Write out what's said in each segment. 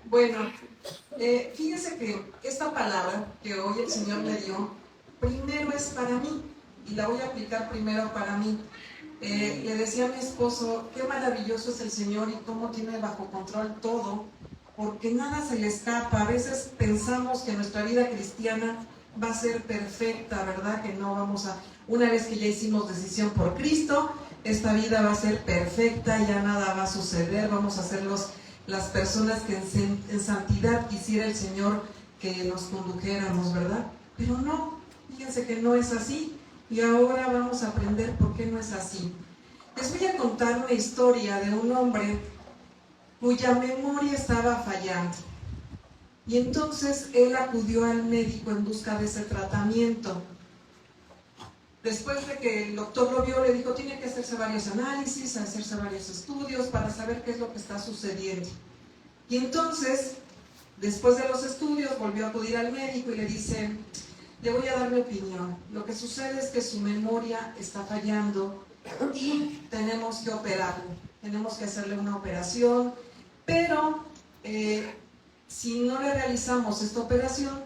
Bueno, fíjense que esta palabra que hoy el Señor me dio, primero es para mí y la voy a aplicar primero para mí. Le decía a mi esposo, qué maravilloso es el Señor y cómo tiene bajo control todo, porque nada se le escapa. A veces pensamos que nuestra vida cristiana va a ser perfecta, ¿verdad? Que no vamos a, una vez que ya hicimos decisión por Cristo, esta vida va a ser perfecta, ya nada va a suceder, vamos a ser las personas que en santidad quisiera el Señor que nos condujéramos, ¿verdad? Pero no, fíjense que no es así. Y ahora vamos a aprender por qué no es así. Les voy a contar una historia de un hombre cuya memoria estaba fallando. Y entonces él acudió al médico en busca de ese tratamiento. Después de que el doctor lo vio, le dijo, tiene que hacerse varios análisis, hacerse varios estudios para saber qué es lo que está sucediendo. Y entonces, después de los estudios, volvió a acudir al médico y le dice, le voy a dar mi opinión. Lo que sucede es que su memoria está fallando y tenemos que operarlo. Tenemos que hacerle una operación, pero si no le realizamos esta operación,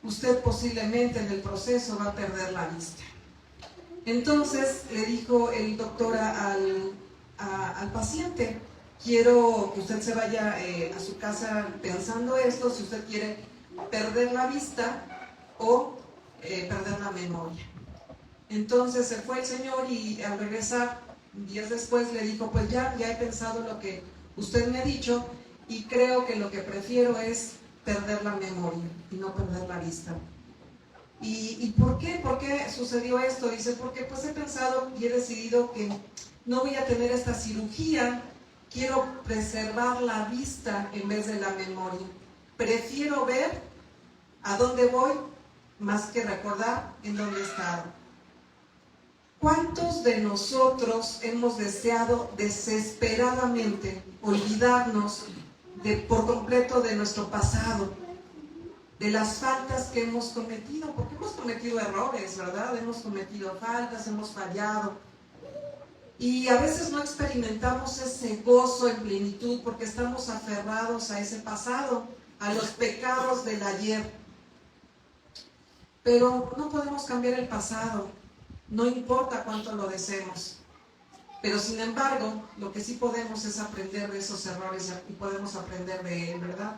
usted posiblemente en el proceso va a perder la vista. Entonces le dijo el doctor al paciente, quiero que usted se vaya a su casa pensando esto, si usted quiere perder la vista o perder la memoria. Entonces se fue el señor y al regresar, días después le dijo, pues ya he pensado lo que usted me ha dicho y creo que lo que prefiero es perder la memoria y no perder la vista. ¿Y por qué? ¿Por qué sucedió esto? Dice, porque pues he pensado y he decidido que no voy a tener esta cirugía, quiero preservar la vista en vez de la memoria. Prefiero ver a dónde voy más que recordar en dónde he estado. ¿Cuántos de nosotros hemos deseado desesperadamente olvidarnos por completo de nuestro pasado, de las faltas que hemos cometido? Porque hemos cometido errores, ¿verdad? Hemos cometido faltas, hemos fallado. Y a veces no experimentamos ese gozo en plenitud porque estamos aferrados a ese pasado, a los pecados del ayer. Pero no podemos cambiar el pasado, no importa cuánto lo deseemos. Pero sin embargo, lo que sí podemos es aprender de esos errores y podemos aprender de él, ¿verdad?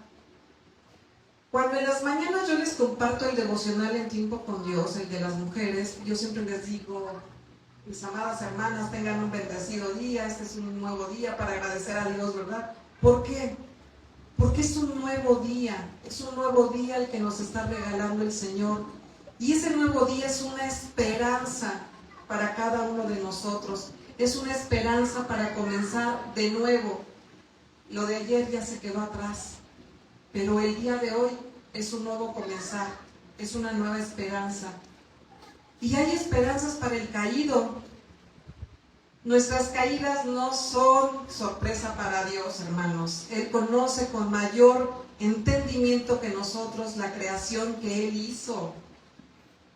Cuando en las mañanas yo les comparto el devocional en tiempo con Dios, el de las mujeres, yo siempre les digo, mis amadas hermanas, tengan un bendecido día, este es un nuevo día para agradecer a Dios, ¿verdad? ¿Por qué? Porque es un nuevo día el que nos está regalando el Señor. Y ese nuevo día es una esperanza para cada uno de nosotros. Es una esperanza para comenzar de nuevo. Lo de ayer ya se quedó atrás, pero el día de hoy es un nuevo comenzar, es una nueva esperanza. Y hay esperanzas para el caído. Nuestras caídas no son sorpresa para Dios, hermanos. Él conoce con mayor entendimiento que nosotros la creación que Él hizo.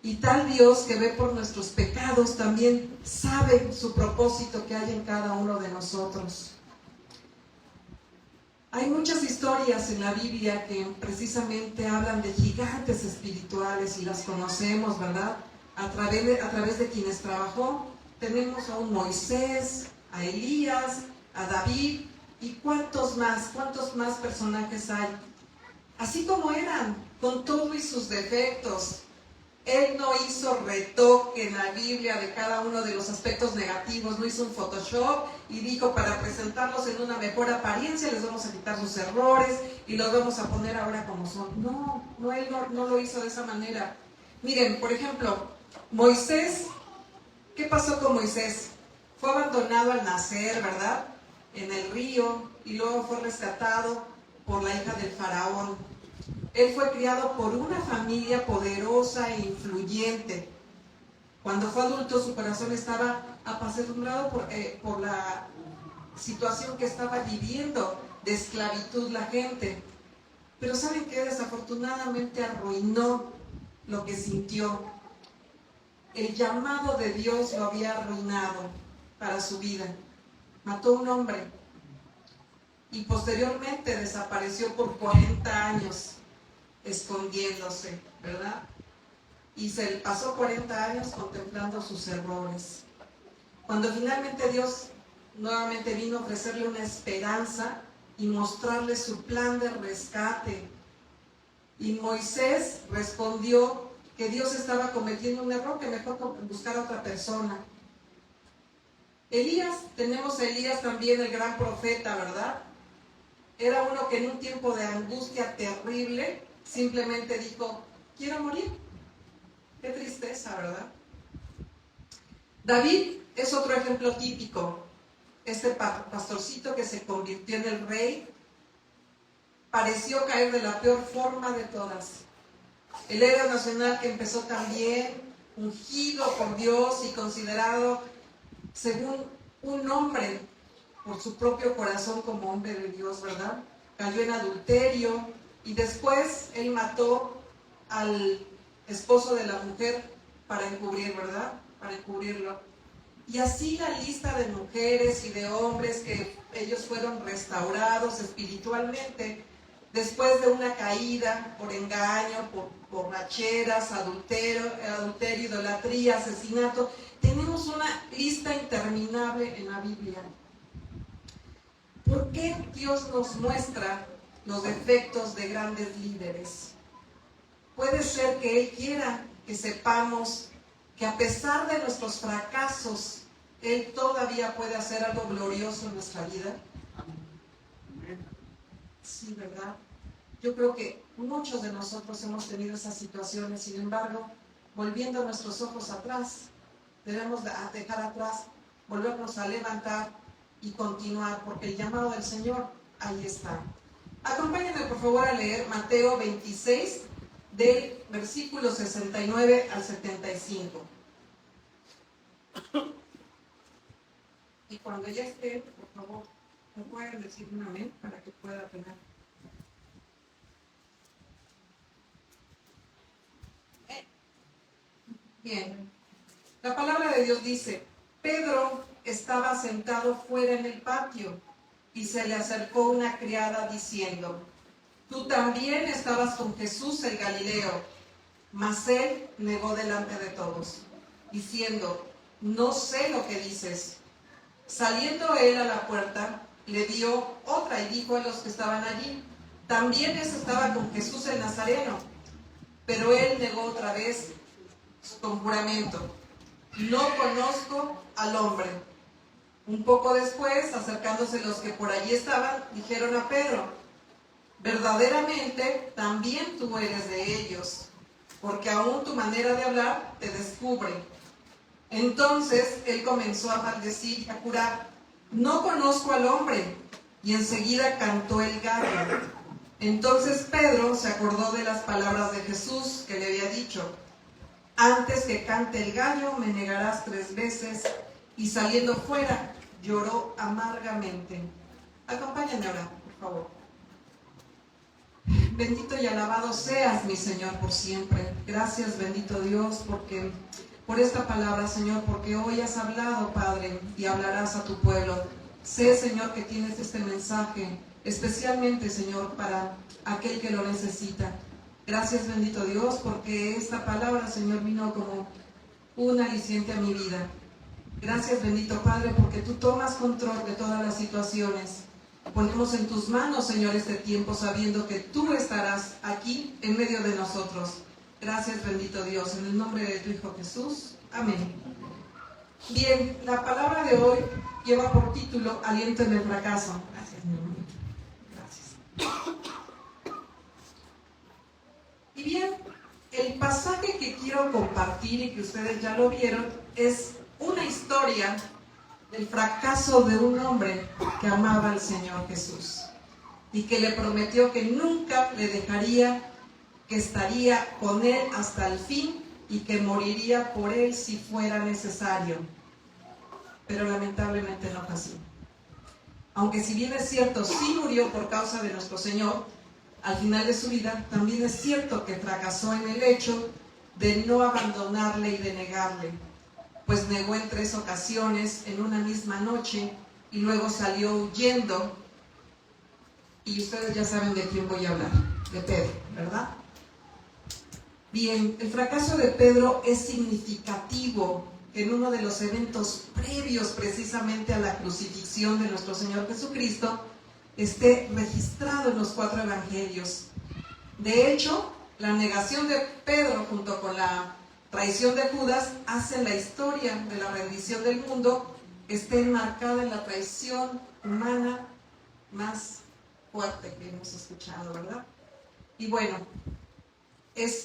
Y tal Dios que ve por nuestros pecados también sabe su propósito que hay en cada uno de nosotros. Hay muchas historias en la Biblia que precisamente hablan de gigantes espirituales y las conocemos, ¿verdad? A través de quienes trabajó. Tenemos a un Moisés, a Elías, a David y cuántos más personajes hay. Así como eran, con todo y sus defectos. Él no hizo retoque en la Biblia de cada uno de los aspectos negativos, no hizo un Photoshop y dijo para presentarlos en una mejor apariencia les vamos a quitar sus errores y los vamos a poner ahora como son. Él no lo hizo de esa manera. Miren, por ejemplo, Moisés, ¿qué pasó con Moisés? Fue abandonado al nacer, ¿verdad? En el río y luego fue rescatado por la hija del faraón. Él fue criado por una familia poderosa e influyente. Cuando fue adulto, su corazón estaba apesadumbrado por la situación que estaba viviendo de esclavitud la gente. Pero ¿saben qué? Desafortunadamente arruinó lo que sintió. El llamado de Dios lo había arruinado para su vida. Mató a un hombre. y posteriormente desapareció por 40 años escondiéndose, ¿verdad? Y se pasó 40 años contemplando sus errores. Cuando finalmente Dios nuevamente vino a ofrecerle una esperanza y mostrarle su plan de rescate. Y Moisés respondió que Dios estaba cometiendo un error, que mejor buscar a otra persona. Elías, tenemos a Elías también, el gran profeta, ¿verdad? Era uno que en un tiempo de angustia terrible simplemente dijo, quiero morir. Qué tristeza, ¿verdad? David es otro ejemplo típico. Este pastorcito que se convirtió en el rey pareció caer de la peor forma de todas. El héroe nacional que empezó también ungido por Dios y considerado según un hombre por su propio corazón como hombre de Dios, ¿verdad? Cayó en adulterio y después él mató al esposo de la mujer para encubrir, ¿verdad? Para encubrirlo. Y así la lista de mujeres y de hombres que ellos fueron restaurados espiritualmente después de una caída por engaño, por borracheras, adulterio, idolatría, asesinato. Tenemos una lista interminable en la Biblia. ¿Por qué Dios nos muestra los defectos de grandes líderes? Puede ser que Él quiera que sepamos que a pesar de nuestros fracasos, Él todavía puede hacer algo glorioso en nuestra vida. Sí, ¿verdad? Yo creo que muchos de nosotros hemos tenido esas situaciones, sin embargo, volviendo nuestros ojos atrás, debemos dejar atrás, volvernos a levantar y continuar, porque el llamado del Señor ahí está. Acompáñenme por favor a leer Mateo 26, del versículo 69 al 75. Y cuando ya esté, por favor, me pueden decir un amén para que pueda tener. Bien, la palabra de Dios dice, Pedro estaba sentado fuera en el patio y se le acercó una criada diciendo, tú también estabas con Jesús el Galileo. Mas él negó delante de todos, diciendo, no sé lo que dices. Saliendo él a la puerta, le dio otra y dijo a los que estaban allí, también estaba con Jesús el Nazareno. Pero él negó otra vez con juramento, no conozco al hombre. Un poco después, acercándose los que por allí estaban, dijeron a Pedro, verdaderamente también tú eres de ellos, porque aún tu manera de hablar te descubre. Entonces él comenzó a maldecir y a jurar, no conozco al hombre, y enseguida cantó el gallo. Entonces Pedro se acordó de las palabras de Jesús que le había dicho, antes que cante el gallo me negarás 3 veces, y saliendo fuera lloró amargamente. Acompáñenme ahora, por favor. Bendito y alabado seas, mi Señor, por siempre. Gracias, bendito Dios, por esta palabra, Señor, porque hoy has hablado, Padre, y hablarás a tu pueblo. Sé, Señor, que tienes este mensaje, especialmente, Señor, para aquel que lo necesita. Gracias, bendito Dios, porque esta palabra, Señor, vino como un aliciente a mi vida. Gracias, bendito Padre, porque tú tomas control de todas las situaciones. Ponemos en tus manos, Señor, este tiempo, sabiendo que tú estarás aquí en medio de nosotros. Gracias, bendito Dios, en el nombre de tu Hijo Jesús. Amén. Bien, la palabra de hoy lleva por título Aliento en el fracaso. Gracias, mi hermano. Gracias. Y bien, el pasaje que quiero compartir y que ustedes ya lo vieron es una historia del fracaso de un hombre que amaba al Señor Jesús y que le prometió que nunca le dejaría, que estaría con él hasta el fin y que moriría por él si fuera necesario. Pero lamentablemente no fue así. Aunque si bien es cierto, sí murió por causa de nuestro Señor, al final de su vida también es cierto que fracasó en el hecho de no abandonarle y de negarle, pues negó en 3 ocasiones en una misma noche y luego salió huyendo Y ustedes ya saben de quién voy a hablar, de Pedro, ¿verdad? Bien, el fracaso de Pedro es significativo en uno de los eventos previos precisamente a la crucifixión de nuestro Señor Jesucristo esté registrado en los 4 evangelios. De hecho, la negación de Pedro junto con la traición de Judas hace la historia de la rendición del mundo esté enmarcada en la traición humana más fuerte que hemos escuchado, ¿verdad? Y bueno,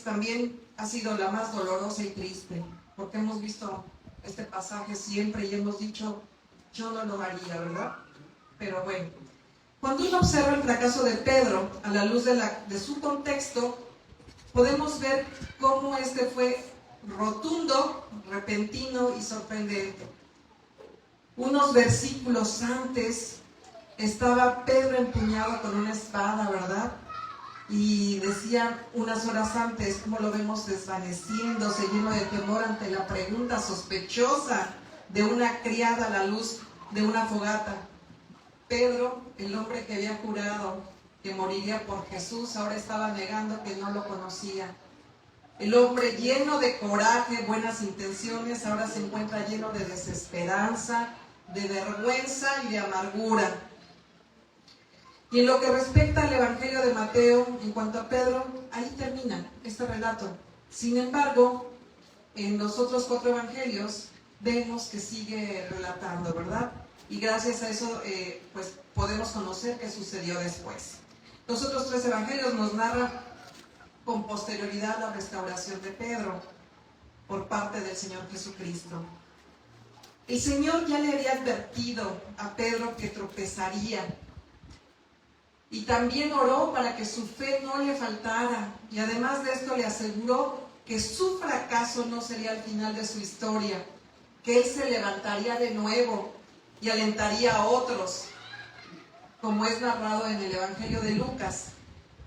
también ha sido la más dolorosa y triste, porque hemos visto este pasaje siempre y hemos dicho, yo no lo haría, ¿verdad? Pero bueno, cuando uno observa el fracaso de Pedro a la luz de su contexto, podemos ver cómo este fue rotundo, repentino y sorprendente. Unos versículos antes estaba Pedro empuñado con una espada, ¿verdad? Y decía unas horas antes, como lo vemos desvaneciéndose, lleno de temor ante la pregunta sospechosa de una criada a la luz de una fogata. Pedro, el hombre que había jurado que moriría por Jesús, ahora estaba negando que no lo conocía. El hombre lleno de coraje, buenas intenciones, ahora se encuentra lleno de desesperanza, de vergüenza y de amargura. Y en lo que respecta al Evangelio de Mateo, en cuanto a Pedro, ahí termina este relato. Sin embargo, en los otros 4 evangelios vemos que sigue relatando, ¿verdad? Y gracias a eso, pues podemos conocer qué sucedió después. Los otros 3 evangelios nos narran con posterioridad la restauración de Pedro por parte del Señor Jesucristo. El Señor ya le había advertido a Pedro que tropezaría. Y también oró para que su fe no le faltara. Y además de esto le aseguró que su fracaso no sería el final de su historia, que él se levantaría de nuevo y alentaría a otros, como es narrado en el Evangelio de Lucas.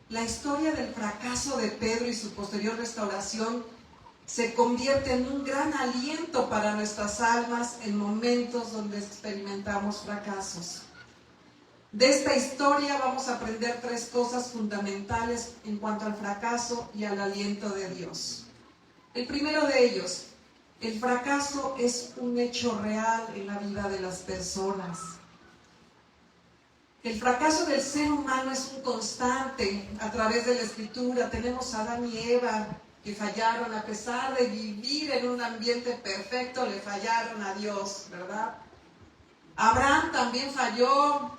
La historia del fracaso de Pedro y su posterior restauración se convierte en un gran aliento para nuestras almas en momentos donde experimentamos fracasos. De esta historia vamos a aprender 3 cosas fundamentales en cuanto al fracaso y al aliento de Dios. El primero de ellos, el fracaso es un hecho real en la vida de las personas. El fracaso del ser humano es un constante a través de la Escritura. Tenemos a Adán y Eva que fallaron, a pesar de vivir en un ambiente perfecto, le fallaron a Dios, ¿verdad? Abraham también falló.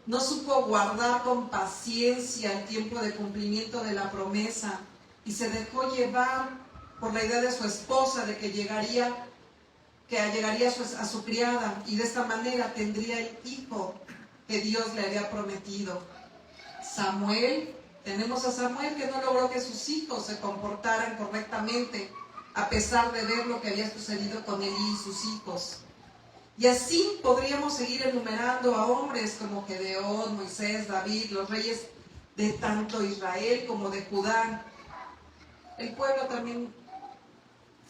No supo guardar con paciencia el tiempo de cumplimiento de la promesa y se dejó llevar por la idea de su esposa de que llegaría a su criada y de esta manera tendría el hijo que Dios le había prometido. Tenemos a Samuel que no logró que sus hijos se comportaran correctamente a pesar de ver lo que había sucedido con Elí y sus hijos. Y así podríamos seguir enumerando a hombres como Gedeón, Moisés, David, los reyes de tanto Israel como de Judá. El pueblo también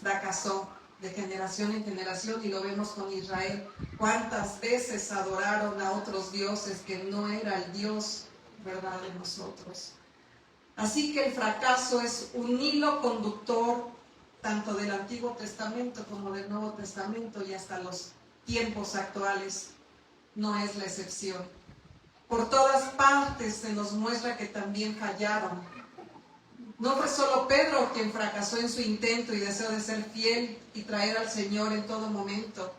fracasó de generación en generación y lo vemos con Israel. ¿Cuántas veces adoraron a otros dioses que no era el Dios, verdad, de nosotros? Así que el fracaso es un hilo conductor tanto del Antiguo Testamento como del Nuevo Testamento y hasta los tiempos actuales no es la excepción. Por todas partes se nos muestra que también fallaron. No fue solo Pedro quien fracasó en su intento y deseo de ser fiel y traer al Señor en todo momento.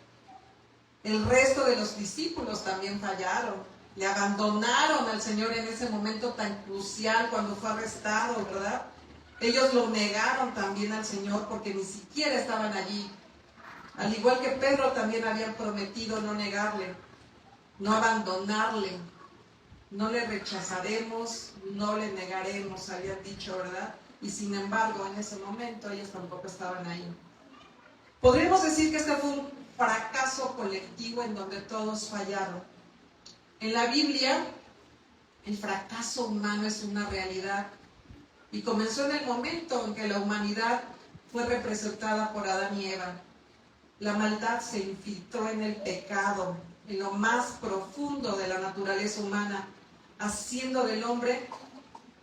El resto de los discípulos también fallaron. Le abandonaron al Señor en ese momento tan crucial cuando fue arrestado, ¿verdad? Ellos lo negaron también al Señor porque ni siquiera estaban allí. Al igual que Pedro también habían prometido no negarle, no abandonarle, no le rechazaremos, no le negaremos, habían dicho, ¿verdad? Y sin embargo, en ese momento ellos tampoco estaban ahí. Podríamos decir que este fue un fracaso colectivo en donde todos fallaron. En la Biblia, el fracaso humano es una realidad y comenzó en el momento en que la humanidad fue representada por Adán y Eva. La maldad se infiltró en el pecado, en lo más profundo de la naturaleza humana, haciendo del hombre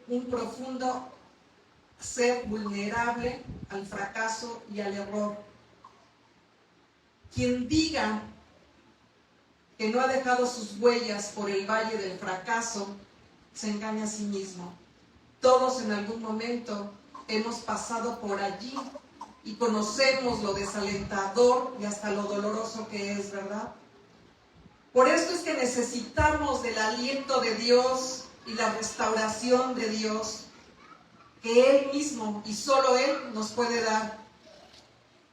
un profundo ser vulnerable al fracaso y al error. Quien diga que no ha dejado sus huellas por el valle del fracaso, se engaña a sí mismo. Todos en algún momento hemos pasado por allí y conocemos lo desalentador y hasta lo doloroso que es, ¿verdad? Por esto es que necesitamos del aliento de Dios y la restauración de Dios, que Él mismo y solo Él nos puede dar.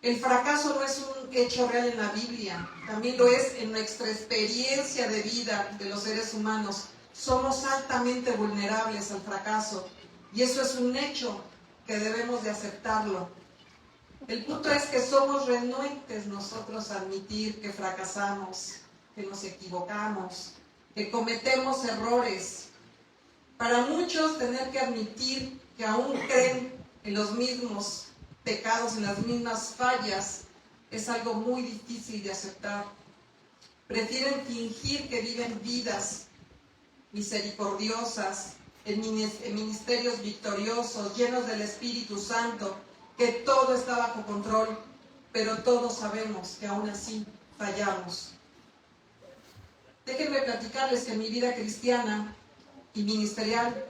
El fracaso no es un hecho real en la Biblia, también lo es en nuestra experiencia de vida de los seres humanos. Somos altamente vulnerables al fracaso y eso es un hecho que debemos de aceptarlo. El punto es que somos renuentes nosotros a admitir que fracasamos, que nos equivocamos, que cometemos errores. Para muchos, tener que admitir que aún creen en los mismos pecados, en las mismas fallas, es algo muy difícil de aceptar. Prefieren fingir que viven vidas misericordiosas, en ministerios victoriosos, llenos del Espíritu Santo, que todo está bajo control, pero todos sabemos que aún así fallamos. Déjenme platicarles que en mi vida cristiana y ministerial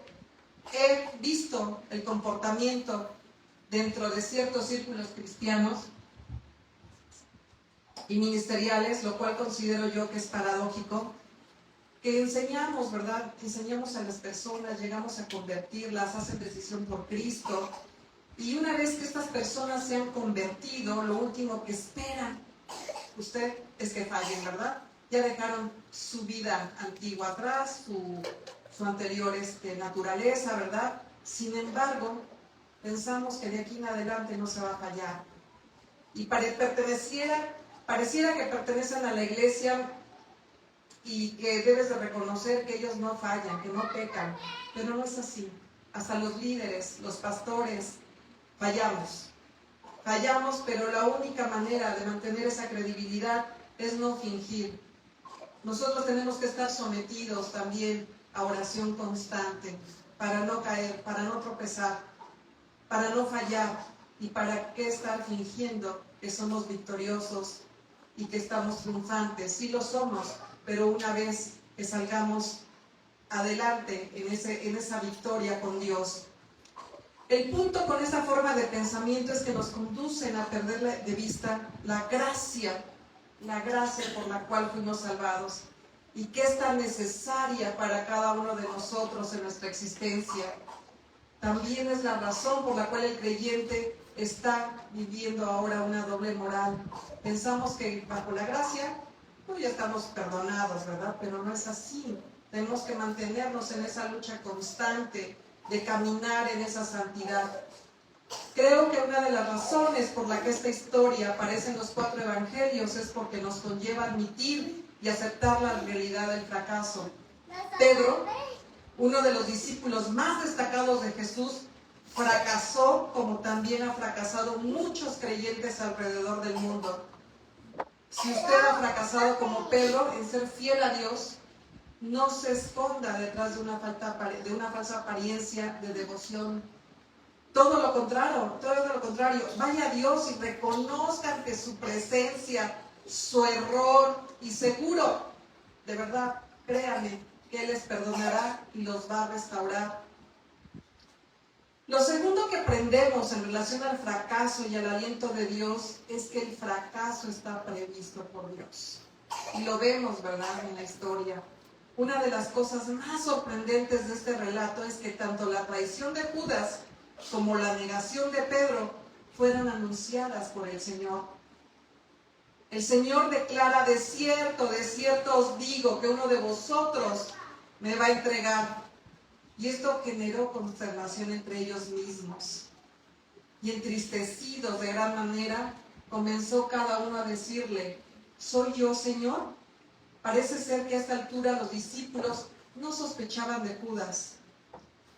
he visto el comportamiento dentro de ciertos círculos cristianos y ministeriales, lo cual considero yo que es paradójico, que enseñamos, ¿verdad? Enseñamos a las personas, llegamos a convertirlas, hacen decisión por Cristo, y una vez que estas personas se han convertido, lo último que esperan usted es que fallen, ¿verdad? Ya dejaron su vida antigua atrás, su anterior naturaleza, ¿verdad? Sin embargo, pensamos que de aquí en adelante no se va a fallar. Y pareciera que pertenecen a la iglesia y que debes de reconocer que ellos no fallan, que no pecan, pero no es así. Hasta los líderes, los pastores, fallamos. Fallamos, pero la única manera de mantener esa credibilidad es no fingir. Nosotros tenemos que estar sometidos también a oración constante para no caer, para no tropezar, para no fallar y para qué estar fingiendo que somos victoriosos y que estamos triunfantes. Sí lo somos, pero una vez que salgamos adelante en esa victoria con Dios. El punto con esa forma de pensamiento es que nos conducen a perder de vista la gracia por la cual fuimos salvados y que es tan necesaria para cada uno de nosotros en nuestra existencia. También es la razón por la cual el creyente está viviendo ahora una doble moral. Pensamos que bajo la gracia, pues ya estamos perdonados, ¿verdad? Pero no es así. Tenemos que mantenernos en esa lucha constante de caminar en esa santidad. Creo que una de las razones por la que esta historia aparece en los 4 evangelios es porque nos conlleva a admitir y aceptar la realidad del fracaso. Pedro, uno de los discípulos más destacados de Jesús, fracasó como también ha fracasado muchos creyentes alrededor del mundo. Si usted ha fracasado como Pedro en ser fiel a Dios, no se esconda detrás de una falsa apariencia de devoción. Todo lo contrario. Vaya a Dios y reconozca ante su presencia su error y seguro, de verdad, créanme, que Él les perdonará y los va a restaurar. Lo segundo que aprendemos en relación al fracaso y al aliento de Dios es que el fracaso está previsto por Dios. Y lo vemos, ¿verdad?, en la historia. Una de las cosas más sorprendentes de este relato es que tanto la traición de Judas como la negación de Pedro fueron anunciadas por el Señor. El Señor declara: de cierto os digo que uno de vosotros me va a entregar. Y esto generó consternación entre ellos mismos. Y entristecidos de gran manera, comenzó cada uno a decirle: ¿soy yo, Señor? Parece ser que a esta altura los discípulos no sospechaban de Judas.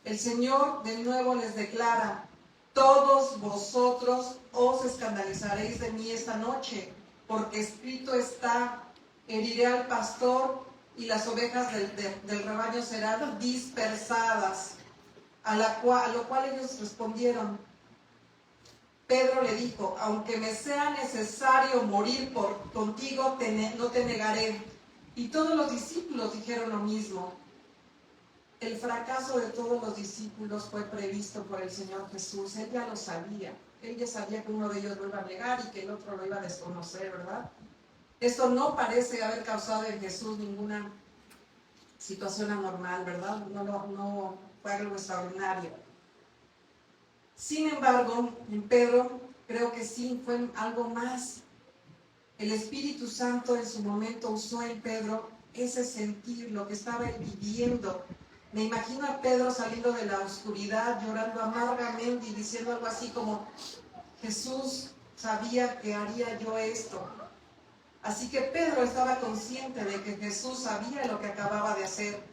El Señor de nuevo les declara: todos vosotros os escandalizaréis de mí esta noche, porque escrito está: heriré al pastor y las ovejas del rebaño serán dispersadas. A lo cual ellos respondieron. Pedro le dijo, aunque me sea necesario morir contigo, no te negaré. Y todos los discípulos dijeron lo mismo. El fracaso de todos los discípulos fue previsto por el Señor Jesús. Él ya lo sabía. Él ya sabía que uno de ellos lo iba a negar y que el otro lo iba a desconocer, ¿verdad? Esto no parece haber causado en Jesús ninguna situación anormal, ¿verdad? No fue algo extraordinario. Sin embargo, en Pedro creo que sí fue algo más. El Espíritu Santo en su momento usó en Pedro ese sentir, lo que estaba él viviendo. Me imagino a Pedro saliendo de la oscuridad, llorando amargamente y diciendo algo así como, Jesús sabía que haría yo esto. Así que Pedro estaba consciente de que Jesús sabía lo que acababa de hacer.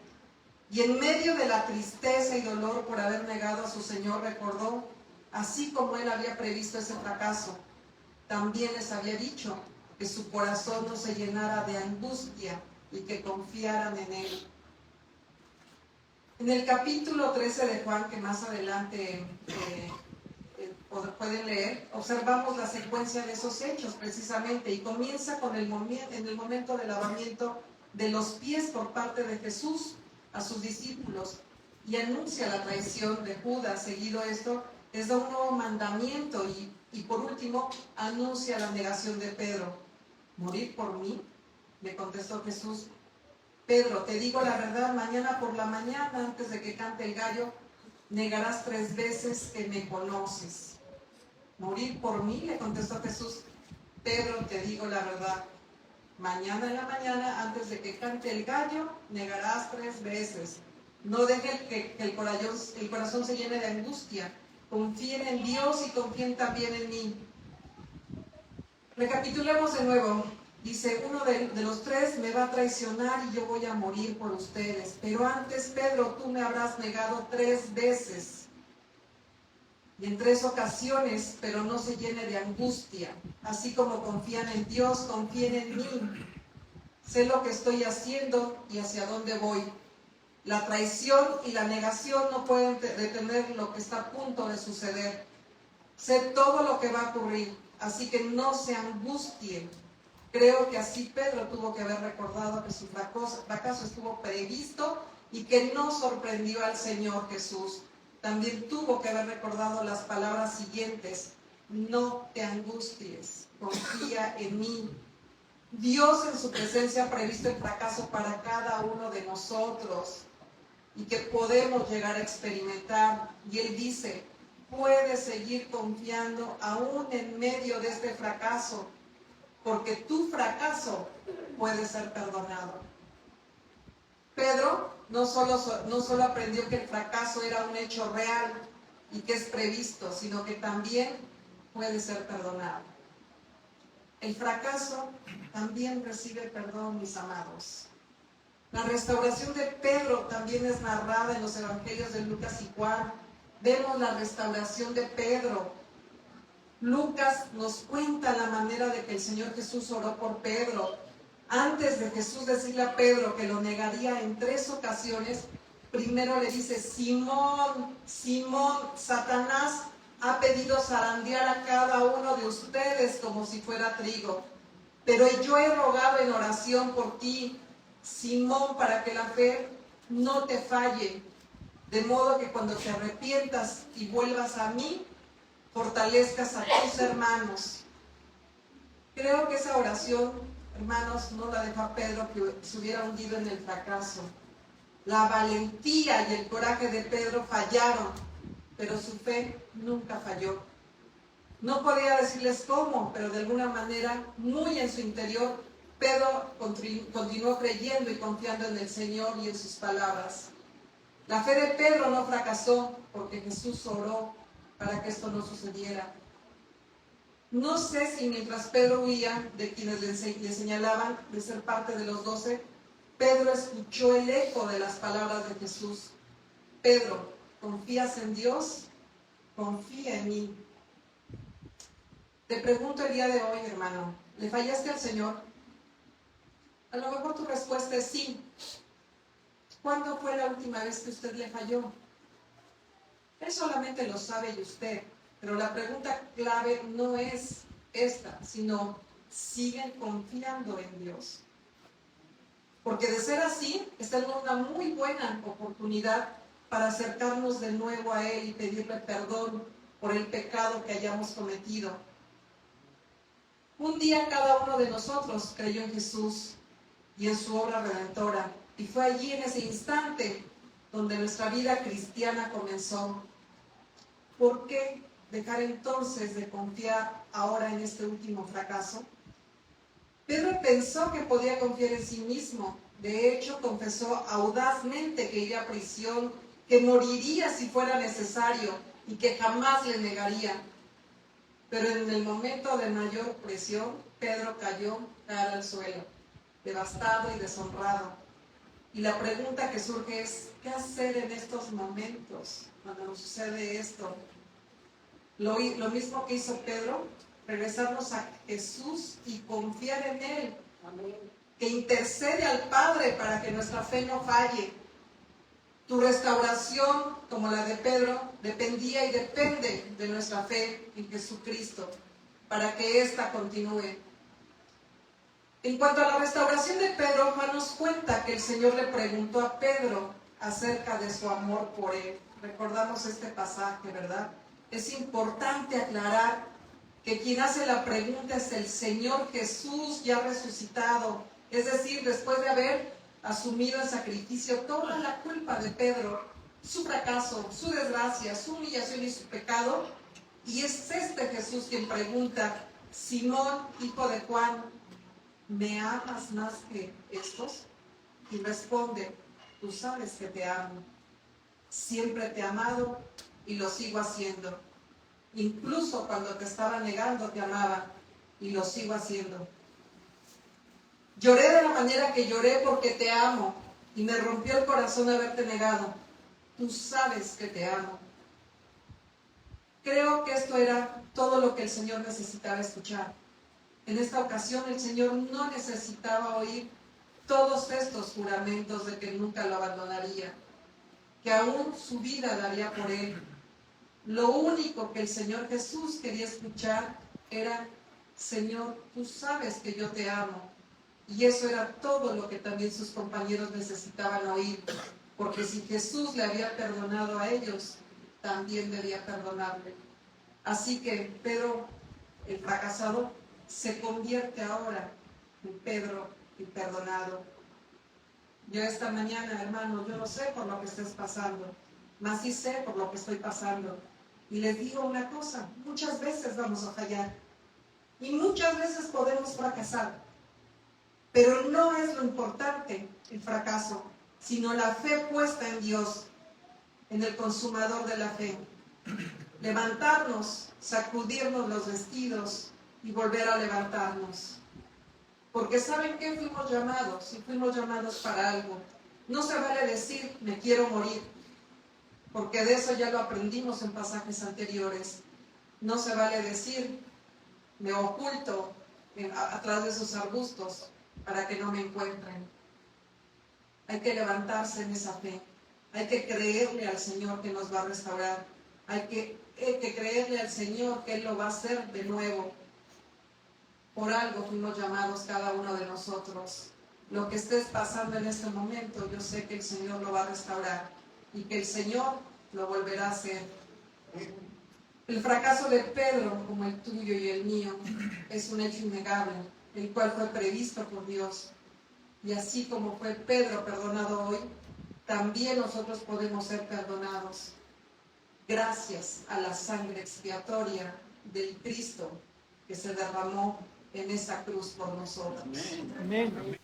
Y en medio de la tristeza y dolor por haber negado a su Señor, recordó, así como él había previsto ese fracaso, también les había dicho que su corazón no se llenara de angustia y que confiaran en él. En el capítulo 13 de Juan, que más adelante pueden leer, observamos la secuencia de esos hechos precisamente, y comienza con en el momento del lavamiento de los pies por parte de Jesús a sus discípulos, y anuncia la traición de Judas. Seguido esto, les da un nuevo mandamiento y por último anuncia la negación de Pedro. ¿Morir por mí?, le contestó Jesús. Pedro, te digo la verdad, mañana por la mañana, antes de que cante el gallo, negarás 3 veces que me conoces. ¿Morir por mí?, le contestó Jesús. Pedro, te digo la verdad, mañana en la mañana, antes de que cante el gallo, negarás 3 veces. No dejes que el corazón se llene de angustia. Confíen en Dios y confíen también en mí. Recapitulemos de nuevo. Dice, uno de los 3 me va a traicionar y yo voy a morir por ustedes. Pero antes, Pedro, tú me habrás negado 3 veces. Y en 3 ocasiones, pero no se llene de angustia. Así como confían en Dios, confíen en mí. Sé lo que estoy haciendo y hacia dónde voy. La traición y la negación no pueden detener lo que está a punto de suceder. Sé todo lo que va a ocurrir, así que no se angustien. Creo que así Pedro tuvo que haber recordado que su fracaso estuvo previsto y que no sorprendió al Señor Jesús. También tuvo que haber recordado las palabras siguientes: no te angusties, confía en mí. Dios en su presencia ha previsto el fracaso para cada uno de nosotros y que podemos llegar a experimentar. Y Él dice, puedes seguir confiando aún en medio de este fracaso, porque tu fracaso puede ser perdonado. Pedro no solo aprendió que el fracaso era un hecho real y que es previsto, sino que también puede ser perdonado. El fracaso también recibe perdón, mis amados. La restauración de Pedro también es narrada en los evangelios de Lucas y Juan. Vemos la restauración de Pedro. Lucas nos cuenta la manera de que el Señor Jesús oró por Pedro. Antes de Jesús decirle a Pedro que lo negaría en 3 ocasiones, primero le dice, Simón, Simón, Satanás ha pedido zarandear a cada uno de ustedes como si fuera trigo. Pero yo he rogado en oración por ti, Simón, para que la fe no te falle, de modo que cuando te arrepientas y vuelvas a mí, fortalezcas a tus hermanos. Creo que esa oración, hermanos, no la dejó a Pedro que se hubiera hundido en el fracaso. La valentía y el coraje de Pedro fallaron, pero su fe nunca falló. No podía decirles cómo, pero de alguna manera, muy en su interior, Pedro continuó creyendo y confiando en el Señor y en sus palabras. La fe de Pedro no fracasó porque Jesús oró para que esto no sucediera. No sé si mientras Pedro huía de quienes le señalaban de ser parte de los 12, Pedro escuchó el eco de las palabras de Jesús. Pedro, ¿confías en Dios? Confía en mí. Te pregunto el día de hoy, hermano, ¿le fallaste al Señor? A lo mejor tu respuesta es sí. ¿Cuándo fue la última vez que usted le falló? Él solamente lo sabe y usted. Pero la pregunta clave no es esta, sino ¿siguen confiando en Dios? Porque de ser así, está en una muy buena oportunidad para acercarnos de nuevo a Él y pedirle perdón por el pecado que hayamos cometido. Un día cada uno de nosotros creyó en Jesús y en su obra redentora, y fue allí en ese instante donde nuestra vida cristiana comenzó. ¿Por qué dejar entonces de confiar ahora en este último fracaso? Pedro pensó que podía confiar en sí mismo. De hecho, confesó audazmente que iría a prisión, que moriría si fuera necesario y que jamás le negaría. Pero en el momento de mayor presión, Pedro cayó cara al suelo, devastado y deshonrado. Y la pregunta que surge es, ¿qué hacer en estos momentos cuando nos sucede esto? Lo mismo que hizo Pedro, regresarnos a Jesús y confiar en Él. Amén. Que intercede al Padre para que nuestra fe no falle. Tu restauración, como la de Pedro, dependía y depende de nuestra fe en Jesucristo, para que ésta continúe. En cuanto a la restauración de Pedro, Juan nos cuenta que el Señor le preguntó a Pedro acerca de su amor por él. Recordamos este pasaje, ¿verdad? Es importante aclarar que quien hace la pregunta es el Señor Jesús ya resucitado. Es decir, después de haber asumido en sacrificio toda la culpa de Pedro, su fracaso, su desgracia, su humillación y su pecado. Y es este Jesús quien pregunta, Simón, hijo de Juan, ¿me amas más que estos? Y responde, tú sabes que te amo. Siempre te he amado y lo sigo haciendo. Incluso cuando te estaba negando te amaba y lo sigo haciendo. Lloré de la manera que lloré porque te amo y me rompió el corazón haberte negado. Tú sabes que te amo. Creo que esto era todo lo que el Señor necesitaba escuchar. En esta ocasión el Señor no necesitaba oír todos estos juramentos de que nunca lo abandonaría, que aún su vida daría por él. Lo único que el Señor Jesús quería escuchar era, Señor, tú sabes que yo te amo. Y eso era todo lo que también sus compañeros necesitaban oír, porque si Jesús le había perdonado a ellos, también debía perdonarle. Así que Pedro, el fracasado, se convierte ahora en Pedro el perdonado. Yo esta mañana, hermano, yo no sé por lo que estés pasando, mas sí sé por lo que estoy pasando. Y les digo una cosa, muchas veces vamos a fallar y muchas veces podemos fracasar, pero no es lo importante el fracaso, sino la fe puesta en Dios, en el consumador de la fe. Levantarnos, sacudirnos los vestidos y volver a levantarnos. Porque ¿saben qué? Fuimos llamados, y fuimos llamados para algo. No se vale decir, me quiero morir, porque de eso ya lo aprendimos en pasajes anteriores. No se vale decir, me oculto atrás de esos arbustos para que no me encuentren. Hay que levantarse en esa fe. Hay que creerle al Señor que nos va a restaurar. Hay que creerle al Señor que Él lo va a hacer de nuevo. Por algo fuimos llamados cada uno de nosotros. Lo que estés pasando en este momento, yo sé que el Señor lo va a restaurar y que el Señor lo volverá a hacer. El fracaso de Pedro, como el tuyo y el mío, es un hecho innegable, el cual fue previsto por Dios. Y así como fue Pedro perdonado hoy, también nosotros podemos ser perdonados, gracias a la sangre expiatoria del Cristo que se derramó en esa cruz por nosotros. Amén.